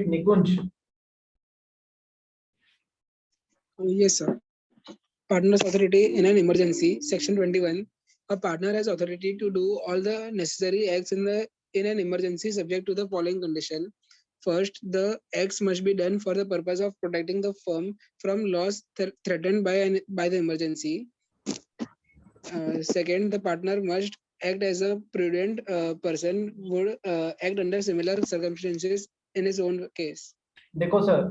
Nikunj. Yes, sir. Partner's authority in an emergency, Section 21. A partner has authority to do all the necessary acts in an emergency subject to the following condition. First, the acts must be done for the purpose of protecting the firm from loss threatened by the emergency. Second, the partner must act as a prudent person would act under similar circumstances in his own case. देखो sir,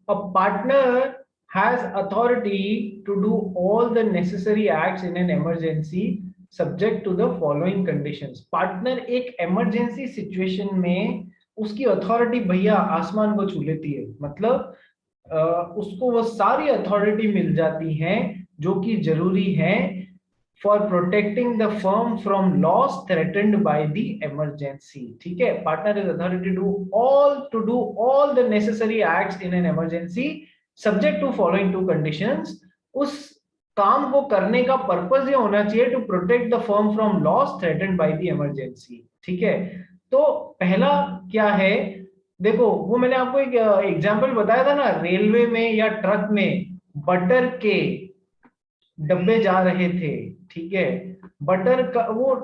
a partner has authority to do all the necessary acts in an emergency subject to the following conditions. Partner एक emergency situation में उसकी authority भैया आसमान को छू लेती है, मतलब उसको वो सारी अथॉरिटी मिल जाती है जो कि जरूरी है for protecting the firm from loss threatened by the emergency. ठीक है, partner is authority to do all the necessary acts in an emergency subject to following two conditions. उस काम को करने का पर्पस ये होना चाहिए to protect the firm from loss threatened by the emergency. ठीक है, तो पहला क्या है, देखो वो मैंने आपको एक एग्जांपल बताया था ना, रेलवे में या ट्रक में बटर के डब्बे जा रहे थे. ठीक है, बटर का वो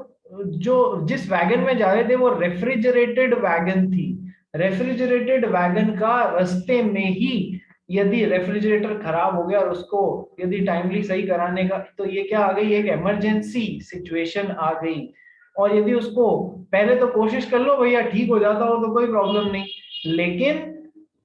जो जिस वैगन में जा रहे थे वो रेफ्रिजरेटेड वैगन थी. रेफ्रिजरेटेड वैगन का रास्ते में ही यदि रेफ्रिजरेटर खराब हो गया और उसको यदि टाइमली सही कराने का, तो ये क्या आ गई, एक इमरजेंसी सिचुएशन आ गई. और यदि उसको पहले तो कोशिश कर लो भैया ठीक हो जाता हो तो कोई प्रॉब्लम नहीं, लेकिन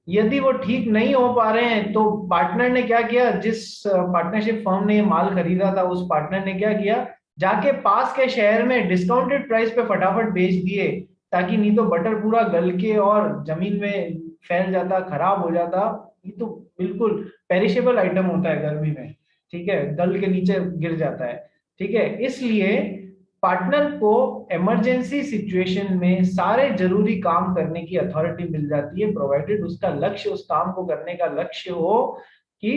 यदि वो ठीक नहीं हो पा रहे हैं तो पार्टनर ने क्या किया, जिस पार्टनरशिप फर्म ने माल खरीदा था उस पार्टनर ने क्या किया, जाके पास के शहर में डिस्काउंटेड प्राइस पे फटाफट बेच दिए, ताकि नहीं तो बटर पूरा गल के और जमीन में फैल जाता, खराब हो जाता. ये तो बिल्कुल पेरिशेबल आइटम होता है गर्मी में. ठीक है, गल के नीचे गिर जाता है. ठीक है, इसलिए पार्टनर को इमरजेंसी सिचुएशन में सारे जरूरी काम करने की अथॉरिटी मिल जाती है, प्रोवाइडेड उसका लक्ष्य, उस काम को करने का लक्ष्य हो कि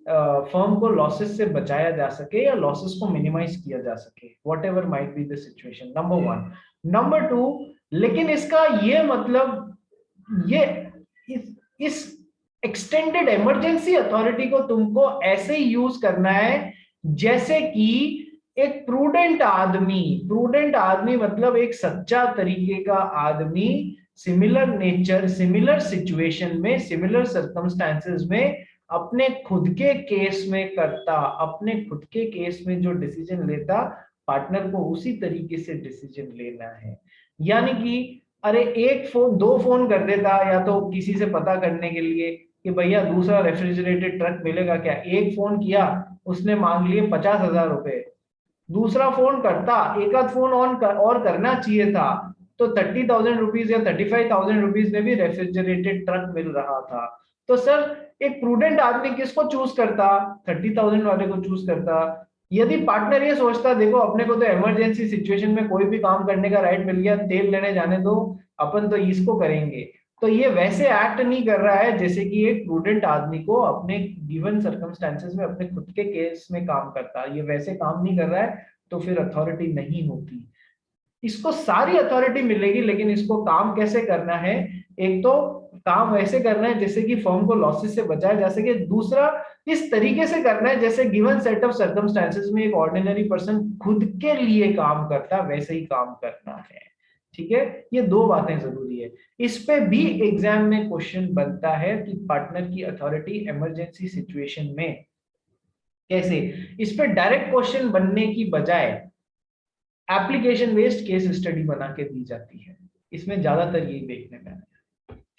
फर्म को लॉसेस से बचाया जा सके या लॉसेस को मिनिमाइज किया जा सके, whatever might be the situation. Number 1. Number 2, लेकिन इसका ये मतलब ये इस एक्सटेंडेड इमरजेंसी अथॉरिटी को तुमको ऐसे ही यूज करना है जैसे कि एक प्रूडेंट आदमी मतलब एक सच्चा तरीके का आदमी सिमिलर नेचर, सिमिलर सिचुएशन में, सिमिलर सर्कमस्टेंसेस में अपने खुद के केस में करता, अपने खुद के केस में जो डिसीजन लेता, पार्टनर को उसी तरीके से डिसीजन लेना है. यानी कि अरे एक फोन, 2 फोन कर देता, या तो किसी से पता करने के लिए कि भैया दूसरा रेफ्रिजरेटेड ट्रक मिलेगा क्या. एक फोन किया, उसने मांग लिए 50,000 रुपए. दूसरा फोन करता, एक आध फोन और करना चाहिए था, तो 30,000 रुपीज या 35,000 रुपीज में भी रेफ्रिजरेटेड ट्रक मिल रहा था. तो सर एक प्रूडेंट आदमी किसको चूज करता, 30,000 वाले को चूज करता. यदि पार्टनर ये सोचता देखो अपने को तो इमरजेंसी सिचुएशन में कोई भी काम करने का राइट मिल गया, तेल लेने जाने दो, अपन तो इसको करेंगे, तो ये वैसे एक्ट नहीं कर रहा है जैसे कि एक प्रूडेंट आदमी को अपने गिवन सर्कमस्टेंसेस में अपने खुद के केस में काम करता. ये वैसे काम नहीं कर रहा है तो फिर अथॉरिटी नहीं होती. इसको सारी अथॉरिटी मिलेगी, लेकिन इसको काम कैसे करना है, एक तो काम वैसे करना है जैसे कि फर्म को लॉसेस से बचाया जा सके, दूसरा इस तरीके से करना है जैसे गिवन सेट ऑफ सर्कमस्टेंसेस में एक ऑर्डिनरी पर्सन खुद के लिए काम करता, वैसे ही काम करना है. ठीक है, ये 2 बातें जरूरी है. इस पे भी एग्जाम में क्वेश्चन बनता है कि पार्टनर की अथॉरिटी इमरजेंसी सिचुएशन में कैसे. इस पे डायरेक्ट क्वेश्चन बनने की बजाय एप्लीकेशन बेस्ड केस स्टडी बना के दी जाती है, इसमें ज्यादातर यही देखने में आया.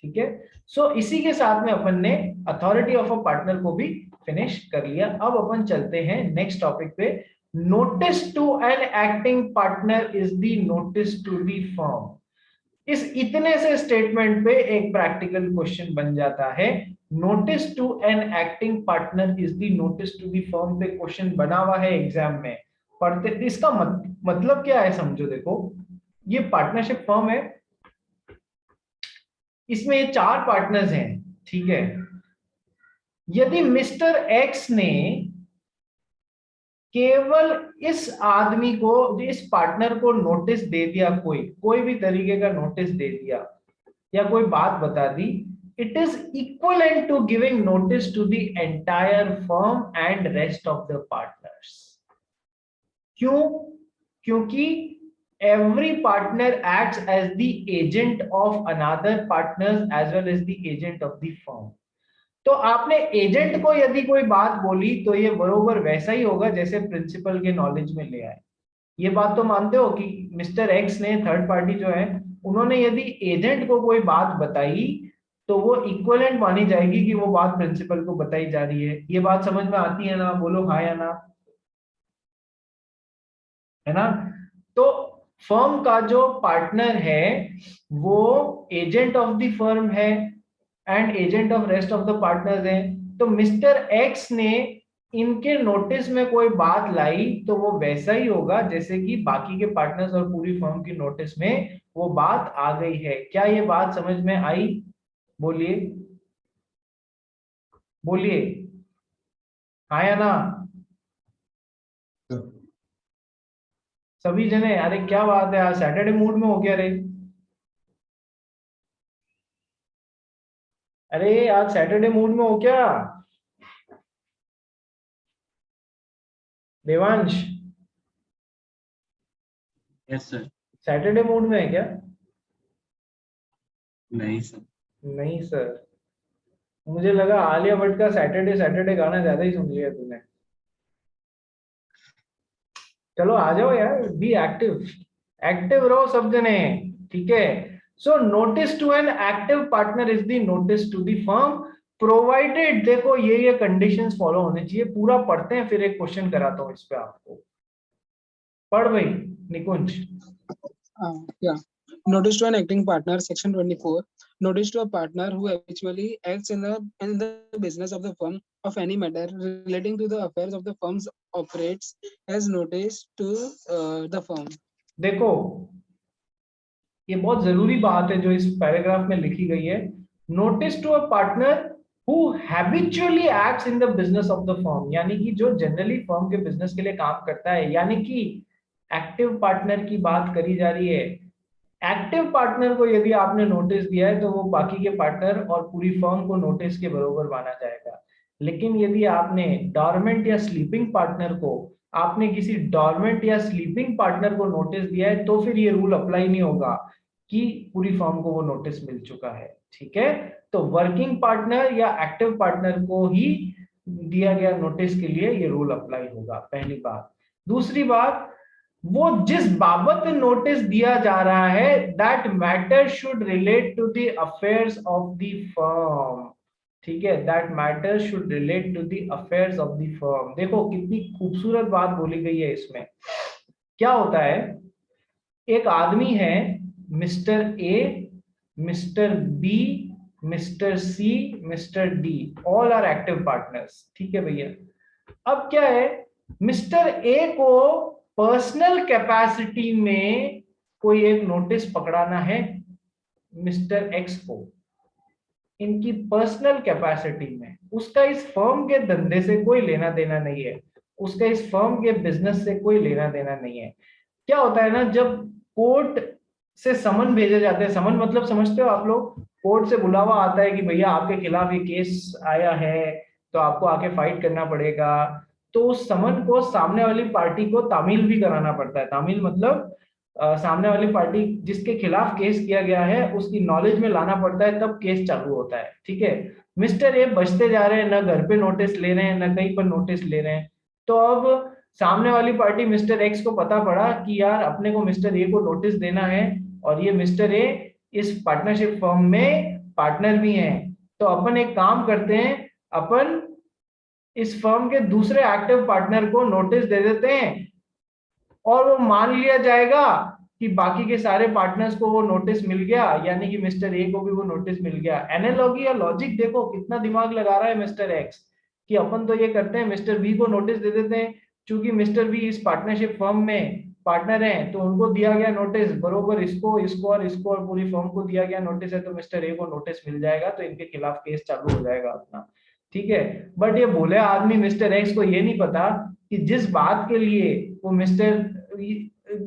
ठीक है, सो इसी के साथ में अपन ने अथॉरिटी ऑफ अ पार्टनर को भी फिनिश कर लिया. अब अपन चलते हैं नेक्स्ट टॉपिक पे. Notice to an acting partner is the notice to the firm. इस इतने से स्टेटमेंट पे एक प्रैक्टिकल क्वेश्चन बन जाता है. Notice to an acting partner is the notice to the firm पे क्वेश्चन बना हुआ है एग्जाम में पढ़ते. इसका मतलब क्या है समझो. देखो ये पार्टनरशिप फर्म है, इसमें ये 4 पार्टनर्स हैं. ठीक है, यदि मिस्टर एक्स ने केवल इस आदमी को, इस पार्टनर को नोटिस दे दिया, कोई भी तरीके का नोटिस दे दिया या कोई बात बता दी it is equivalent to giving notice to the entire firm and rest of the partners. क्यों? क्योंकि every partner acts as the agent of another partners as well as the agent of the firm. तो आपने agent को यदि कोई बात बोली तो ये बरोबर वैसा ही होगा जैसे प्रिंसिपल के नॉलेज में ले आए। ये बात तो मानते हो कि मिस्टर एक्स ने, थर्ड पार्टी जो है, उन्होंने यदि एजेंट को कोई बात बताई तो वो इक्विवेलेंट मानी जाएगी कि वो बात प्रिंसिपल को बताई जा रही है। ये बात समझ में आती है ना? बोलो हाँ या ना, है ना? तो फर्म का जो पार्टनर है वो एजेंट ऑफ द फर्म है and agent of rest of the partners है। तो मिस्टर एक्स ने इनके नोटिस में कोई बात लाई तो वो वैसा ही होगा जैसे कि बाकी के पार्टनर्स और पूरी फर्म की नोटिस में वो बात आ गई है। क्या ये बात समझ में आई? बोलिए बोलिए, हाँ या ना सभी जने? अरे क्या बात है, आज सैटरडे मूड में हो गया रे? अरे आज सैटरडे मूड में हो क्या Devansh? Yes sir. Saturday mood में है क्या? नहीं सर। नहीं सर, मुझे लगा आलिया भट्ट का सैटरडे सैटरडे गाना ज्यादा ही सुन लिया तूने। चलो आ जाओ यार, बी एक्टिव, एक्टिव रहो सब जने, ठीक है? So notice to an active partner is the notice to the firm provided, देखो ये कंडीशंस फॉलो होने चाहिए। पूरा पढ़ते हैं फिर एक क्वेश्चन कराता हूं इस पे आपको। पढ़ भाई निकुंज। Yeah. Notice to an acting partner, section 24. Notice to a partner who habitually acts in the business of the firm of any matter relating to the affairs of the firms operates as notice to the firm. देखो ये बहुत जरूरी बात है जो इस paragraph में लिखी गई है। Notice to a partner who habitually acts in the business of the firm, यानी कि जो जनरली फर्म के बिजनेस के लिए काम करता है, यानी कि एक्टिव पार्टनर की बात करी जा रही है। एक्टिव पार्टनर को यदि आपने नोटिस दिया है तो वो बाकी के पार्टनर और पूरी फर्म को नोटिस के बराबर माना जाएगा। लेकिन यदि आपने डॉर्मेंट या स्लीपिंग पार्टनर को, आपने किसी डॉर्मेंट या स्लीपिंग पार्टनर को नोटिस दिया है तो फिर ये रूल अप्लाई नहीं होगा कि पूरी फर्म को वो नोटिस मिल चुका है, ठीक है? तो वर्किंग पार्टनर या एक्टिव पार्टनर को ही दिया गया नोटिस के लिए ये रूल अप्लाई होगा, पहली बात। दूसरी बात, वो जिस बाबत नोटिस दिया जा रहा है that matter should relate to the affairs of the firm, ठीक है? That matter should relate to the affairs of the firm. देखो कितनी खूबसूरत बात बोली गई है इसमें। क्या होता है, एक आदमी है mister A, mister B, mister C, mister D, all are active partners, ठीक है भैया? अब क्या है, मिस्टर ए को पर्सनल कैपेसिटी में कोई एक नोटिस पकड़ाना है मिस्टर एक्स को, इनकी पर्सनल कैपेसिटी में। उसका इस फर्म के धंधे से कोई लेना देना नहीं है, उसका इस फर्म के बिजनेस से कोई लेना देना नहीं है। क्या होता है ना, जब कोर्ट से समन भेजे जाते हैं, समन मतलब समझते हो आप लोग? कोर्ट से बुलावा आता है कि भैया आपके खिलाफ ये केस आया है तो आपको आके फाइट करना पड़ेगा। तो उस समन को सामने वाली पार्टी को तामील भी कराना पड़ता है। तामील मतलब सामने वाली पार्टी जिसके खिलाफ केस किया गया है उसकी नॉलेज में लाना पड़ता है, तब केस चालू होता है, ठीक है? मिस्टर ए बचते जा रहे हैं, ना घर पे नोटिस ले रहे हैं ना कहीं पर नोटिस ले रहे हैं। तो अब सामने वाली पार्टी मिस्टर एक्स को पता पड़ा कि यार अपने को मिस्टर ए को नोटिस देना है और ये मिस्टर ए इस पार्टनरशिप फर्म में पार्टनर भी हैं। तो अपन एक काम करते हैं, अपन इस फर्म के दूसरे एक्टिव पार्टनर को नोटिस दे देते हैं और वो मान लिया जाएगा कि बाकी के सारे पार्टनर्स को वो नोटिस मिल गया, यानी कि मिस्टर ए को भी वो नोटिस मिल गया। एनालॉजी या लॉजिक देखो कितना दिमाग लगा रहा है मिस्टर एक्स, कि अपन तो ये करते हैं मिस्टर बी को नोटिस दे देते हैं, क्योंकि मिस्टर बी इस पार्टनरशिप फर्म में पार्टनर हैं तो उनको दिया गया नोटिस बरोबर इसको इसको और इसको और पूरी फर्म को दिया गया नोटिस है, तो मिस्टर ए को नोटिस मिल जाएगा, तो इनके खिलाफ केस चालू हो जाएगा अपना, ठीक है? बट ये भोले आदमी मिस्टर एक्स को ये नहीं पता कि जिस बात के लिए वो मिस्टर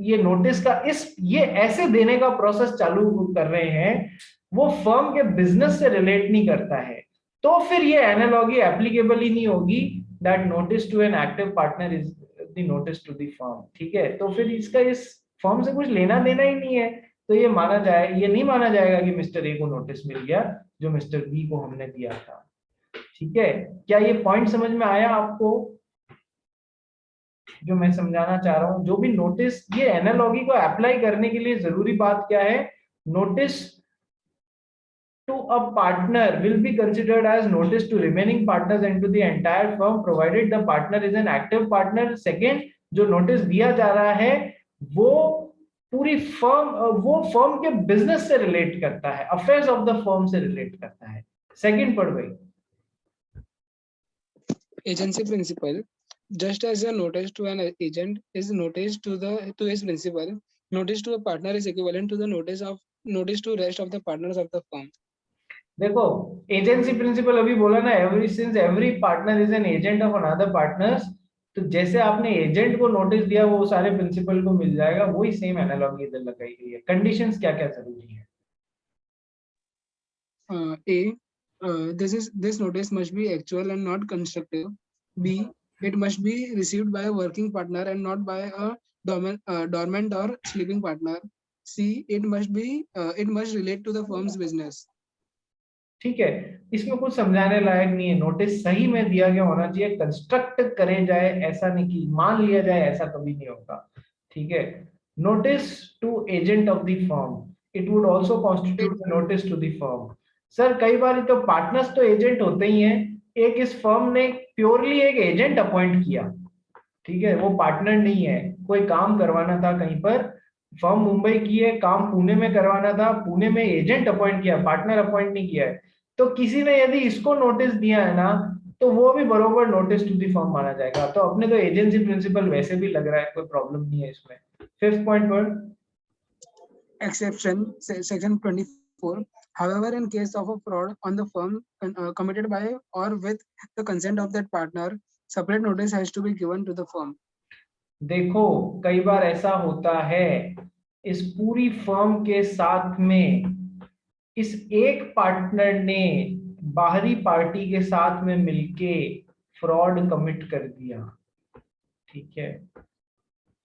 ये नोटिस का ये ऐसे देने का प्रोसेस चालू कर रहे हैं वो फर्म के बिजनेस से रिलेट नहीं करता है, तो फिर ये एनालॉगी एप्लीकेबल ही नहीं होगी, that notice to an active partner is the notice to the firm. ठीक है, तो फिर इसका इस फर्म से कुछ लेना देना ही नहीं है, तो ये नहीं माना जाएगा कि मिस्टर ए को नोटिस मिल गया जो मिस्टर बी को हमने दिया था। ठीक है, क्या ये पॉइंट समझ में आया आपको जो मैं समझाना चाह रहा हूं? जो भी नोटिस, ये एनालॉगी को अप्लाई करने के लिए जरूरी बात क्या है, notice to a partner will be considered as notice to remaining partners and to the entire firm provided the partner is an active partner। Second, जो नोटिस दिया जा रहा है वो पूरी फर्म, वो फर्म के बिजनेस से रिलेट करता है, अफेयर्स ऑफ द फर्म से रिलेट करता है। सेकेंड पढ़ भाई। Agency principle. Just as a notice to an agent is notice to his principal, notice to a partner is equivalent to the notice to rest of the partners of the firm. देखो, agency principal अभी बोला ना, every since every partner is an agent of another partners, तो जैसे आपने agent को notice दिया वो सारे प्रिंसिपल को मिल जाएगा, वही सेम एनालॉजी इधर लगाई गई है। कंडीशंस क्या क्या जरूरी है? This notice must be actual and not constructive. B, it must be received by a working partner and not by a dormant or sleeping partner. C, it must relate to the firm's business. ठीक है, इसमें कुछ समझाने लायक नहीं है, notice सही में दिया गया होना चाहिए, कंस्ट्रक्ट करे जाए ऐसा नहीं कि मान लिया जाए, ऐसा कभी नहीं होगा। ठीक है, notice to agent of the firm, it would also constitute notice to the firm. Sir कई बार तो पार्टनर्स तो एजेंट होते ही हैं, एक इस फर्म ने प्योरली एक एजेंट अपॉइंट किया, ठीक है, वो पार्टनर नहीं है, कोई काम करवाना था कहीं पर, फर्म मुंबई की है, काम पुणे में करवाना था, पुणे में एजेंट अपॉइंट किया, पार्टनर अपॉइंट नहीं किया है, तो किसी ने यदि इसको नोटिस दिया है ना, तो वो भी बरोबर नोटिस टू दी फर्म माना जाएगा। तो अपने तो एजेंसी प्रिंसिपल वैसे भी लग रहा है, कोई प्रॉब्लम नहीं है इसमें। फिफ्थ पॉइंट पर Exception, section 24. However, in case of a fraud on the firm committed by or with the consent of that partner, separate notice has to be given to the firm. देखो, कई बार ऐसा होता है इस पूरी firm के साथ में इस एक पार्टनर ने बाहरी पार्टी के साथ में मिलके फ्रॉड कमिट कर दिया। ठीक है,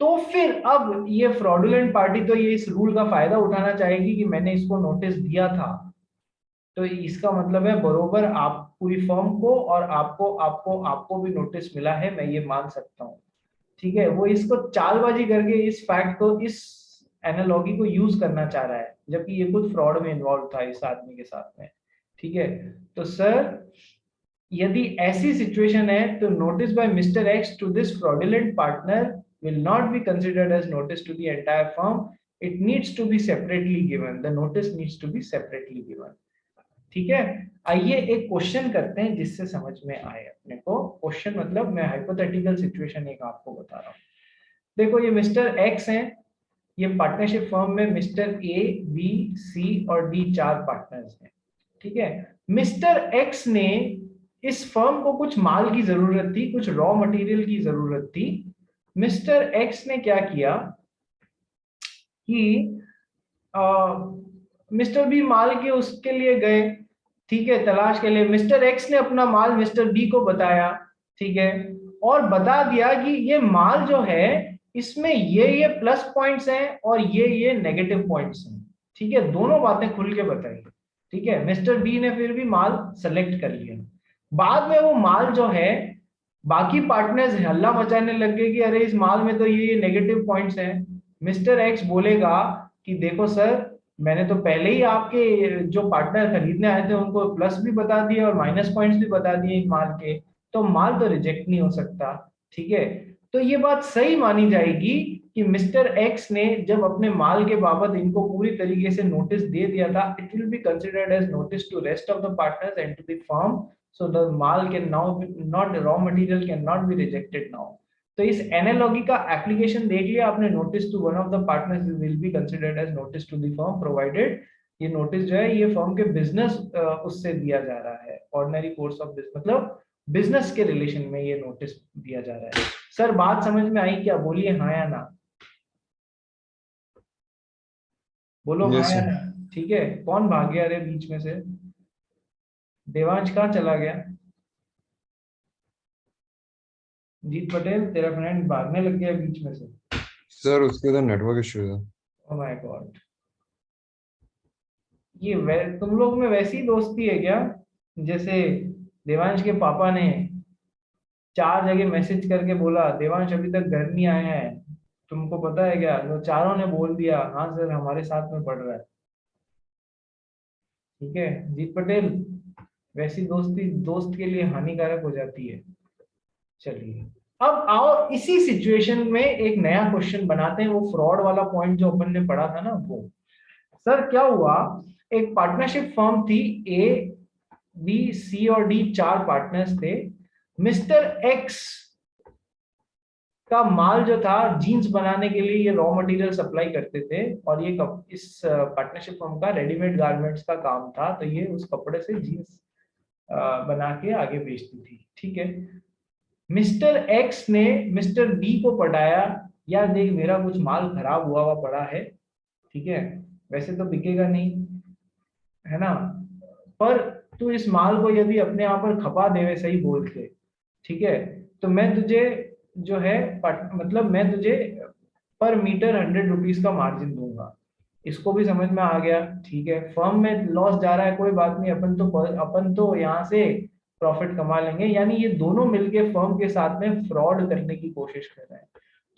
तो फिर अब ये फ्रॉडुलेंट पार्टी तो ये इस रूल का फायदा उठाना चाहेगी कि मैंने इसको नोटिस दिया था, तो इसका मतलब है बरोबर आप पूरी फर्म को और आपको आपको आपको भी नोटिस मिला है, मैं ये मान सकता हूँ। ठीक है, वो इसको चालबाजी करके इस फैक्ट को, इस एनालॉगी को यूज करना चाह रहा है, जबकि ये खुद फ्रॉड में इन्वॉल्व था इस आदमी के साथ में। ठीक है, तो सर यदि ऐसी सिचुएशन है तो notice by mister X to this fraudulent partner will not be considered as notice to the entire firm, it needs to be separately given, the notice needs to be separately given। ठीक है, आइए एक question करते हैं जिससे समझ में आए अपने को। क्वेश्चन मतलब मैं हाइपोथेटिकल सिचुएशन एक आपको बता रहा हूँ। देखो, ये मिस्टर एक्स हैं, ये पार्टनरशिप फर्म में मिस्टर ए, बी, सी और डी चार पार्टनर्स हैं। ठीक है, मिस्टर एक्स ने इस फर्म को कुछ माल की जरूरत थी, कुछ रॉ मटेरियल की जरूरत थी। मिस्टर एक्स ने क्या किया कि मिस्टर बी माल के उसके लिए गए, ठीक है, तलाश के लिए। मिस्टर एक्स ने अपना माल मिस्टर बी को बताया, ठीक है, और बता दिया कि ये माल जो है इसमें ये प्लस पॉइंट्स हैं और ये नेगेटिव पॉइंट्स हैं। ठीक है, दोनों बातें खुल के बताई। ठीक है, मिस्टर बी ने फिर भी माल सेलेक्ट कर लिया। बाद में वो माल जो है बाकी पार्टनर्स हल्ला मचाने लग गए कि अरे इस माल में तो ये नेगेटिव पॉइंट्स हैं। मिस्टर एक्स बोलेगा कि देखो सर, मैंने तो पहले ही आपके जो पार्टनर खरीदने आए थे उनको प्लस भी बता दिए और माइनस पॉइंट्स भी बता दिए इस माल के, तो माल तो रिजेक्ट नहीं हो सकता। ठीक है, तो ये बात सही मानी जाएगी कि मिस्टर एक्स ने जब अपने माल के बाबत इनको पूरी तरीके से नोटिस दे दिया था, it will be considered as notice to rest of the partners and to the firm, so the mal can now not raw material cannot be rejected now। तो इस एनालॉगी का एप्लीकेशन देख लिया आपने, notice to one of the partners will be considered as notice to the firm provided ये notice जो है ये फर्म के बिजनेस उससे दिया जा रहा है, ऑर्डिनरी कोर्स ऑफ बिजनेस मतलब बिजनेस के रिलेशन में ये नोटिस दिया जा रहा है। सर बात समझ में आई क्या? बोलिए हाँ या ना, बोलो हाँ Yes, या sir. ना। ठीक है, कौन भाग गया रे बीच में से? देवांश कहाँ चला गया? जीत पटेल तेरा फ्रेंड भागने लग गया बीच में से। सर उसके तो नेटवर्क इश्यू है। ओह माय गॉड, ये तुम लोग में वैसी दोस्ती है क्या? जैसे देवांश के पापा ने 4 जगह मैसेज करके बोला देवांश अभी तक घर नहीं आया है, तुमको पता है क्या? तो चारों ने बोल दिया हाँ सर हमारे साथ में पढ़ रहा है। ठीक है जीत पटेल, वैसी दोस्ती दोस्त के लिए हानिकारक हो जाती है। चलिए अब आओ इसी सिचुएशन में एक नया क्वेश्चन बनाते हैं, वो फ्रॉड वाला पॉइंट जो अपन ने पढ़ा था ना वो। सर क्या हुआ, एक पार्टनरशिप फर्म थी, ए बी सी और डी 4 पार्टनर्स थे। मिस्टर एक्स का माल जो था जीन्स बनाने के लिए ये रॉ मटेरियल सप्लाई करते थे, और ये इस पार्टनरशिप फर्म का रेडीमेड गारमेंट्स का काम था, तो ये उस कपड़े से जीन्स बना के आगे बेचती थी। ठीक है, मिस्टर एक्स ने मिस्टर बी को पटाया, यार देख मेरा कुछ माल खराब हुआ पड़ा है, ठीक है, वैसे तो बिकेगा नहीं है ना, पर तू इस माल को यदि अपने यहाँ पर खपा देवे सही बोल के, ठीक है, तो मैं तुझे जो है मतलब मैं तुझे पर मीटर 100 रुपीज का मार्जिन दूंगा। इसको भी समझ में आ गया, ठीक है, फर्म में लॉस जा रहा है कोई बात नहीं, अपन तो यहाँ से प्रॉफिट कमा लेंगे, यानी ये दोनों मिलके फर्म के साथ में फ्रॉड करने की कोशिश कर रहे हैं।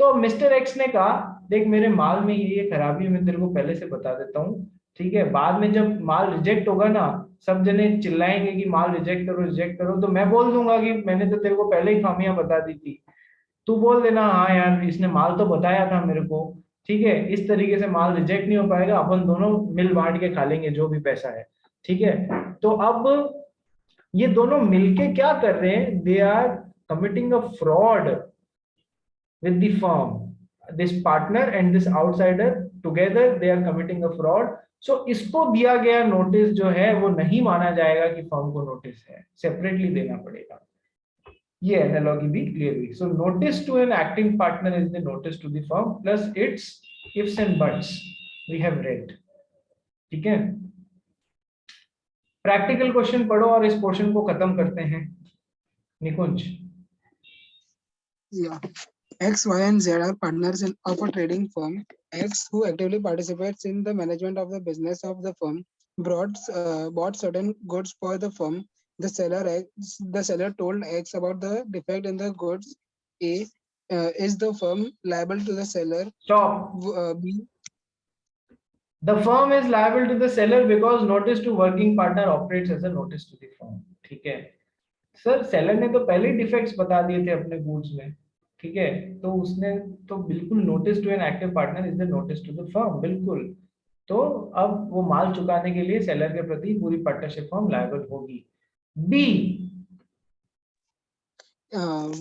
तो मिस्टर एक्स ने कहा देख मेरे माल में ये खराबी है, मैं तेरे को पहले से बता देता हूँ, ठीक है, बाद में जब माल रिजेक्ट होगा ना सब जने चिल्लाएंगे कि माल रिजेक्ट करो, तो मैं बोल दूंगा कि मैंने तो तेरे को पहले ही खामियां बता दी थी, तू बोल देना हाँ यार इसने माल तो बताया था मेरे को, ठीक है, इस तरीके से माल रिजेक्ट नहीं हो पाएगा, अपन दोनों मिल बांट के खा लेंगे जो भी पैसा है। ठीक है, तो अब ये दोनों मिलके क्या कर रहे हैं, they are committing a fraud with the firm, this partner and this outsider together they are committing a fraud। so इसको दिया गया नोटिस जो है वो नहीं माना जाएगा कि फर्म को नोटिस है, सेपरेटली देना पड़ेगा। ये एनालॉजी भी क्लियर हुई। So notice to an acting partner is the notice to the firm plus its ifs and buts we have read. ठीक है, प्रैक्टिकल क्वेश्चन पढ़ो और इस पोर्शन को खत्म करते हैं। निकुंज। Yeah. X, Y, and Z are partners of a trading firm. X, who actively participates in the management of the business of the firm, bought certain goods for the firm. The seller told X about the defect in the goods. A, is the firm liable to the seller? Stop. B, The firm is liable to the seller because notice to working partner operates as a notice to the firm। ठीक है sir, seller ने तो पहले ही defects बता दिए थे अपने goods में, ठीक है, तो उसने तो बिल्कुल notice to an active partner is the notice to the firm, बिल्कुल। तो अब वो माल चुकाने के लिए सेलर के प्रति पूरी पार्टनरशिप फर्म लायबल होगी। B,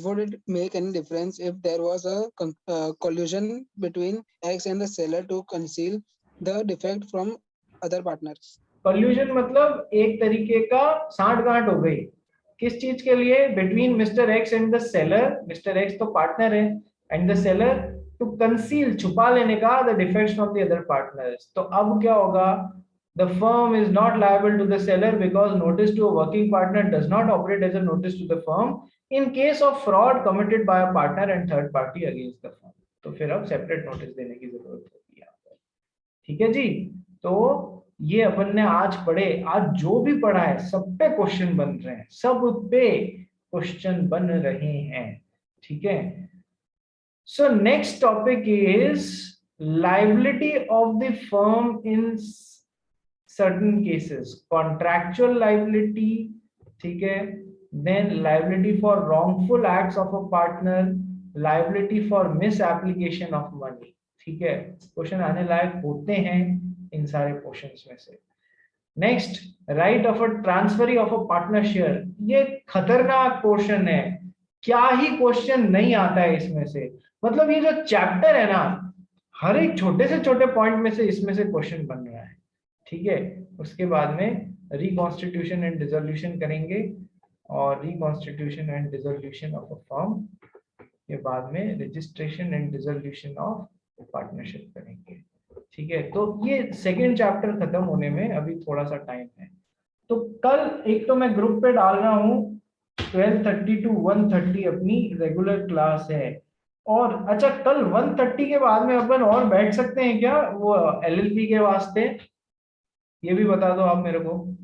would it make any difference if there was a collusion between X and the seller to conceal the defect from other partners? Collusion मतलब एक तरीके का सांठ-गांठ हो गई, किस चीज के लिए? Between mister X and the seller, mister X तो पार्टनर है, and the seller to conceal, छुपा लेने का the defects from the other partners. तो अब क्या होगा, the firm is not liable to the seller because notice to a working partner does not operate as a notice to the firm in case of fraud committed by a partner and third party against the firm. तो फिर अब separate notice देने की जरूरत होगी यहाँ पर। ठीक है जी, तो ये अपन ने आज पढ़े, आज जो भी पढ़ा है सब पे क्वेश्चन बन रहे हैं, सब पे क्वेश्चन बन रहे हैं। ठीक है, so next topic is liability of the firm in certain cases, contractual liability, ठीक है, then liability for wrongful acts of a partner, liability for misapplication of money. ठीक है, क्वेश्चन आने लायक होते हैं इन सारे पोर्शंस में से। Next, right of a transfer of a partner share, ये खतरनाक पोर्शन है, क्या ही क्वेश्चन नहीं आता है इसमें से, मतलब ये जो चैप्टर है ना, हर एक छोटे से छोटे पॉइंट में से इसमें से क्वेश्चन बन रहा है। ठीक है, उसके बाद में रिकॉन्स्टिट्यूशन एंड डिसोल्यूशन करेंगे, और reconstitution and dissolution of a firm के बाद में registration and dissolution of partnership करेंगे। ठीक है, तो ये सेकंड चैप्टर खत्म होने में अभी थोड़ा सा टाइम है। तो कल एक तो मैं ग्रुप पे डाल रहा हूँ 12:30 to 1:30 अपनी रेगुलर क्लास है। और अच्छा, कल 1:30 के बाद में अपन और बैठ सकते हैं क्या वो LLP के वास्ते? ये भी बता दो आप मेरे को।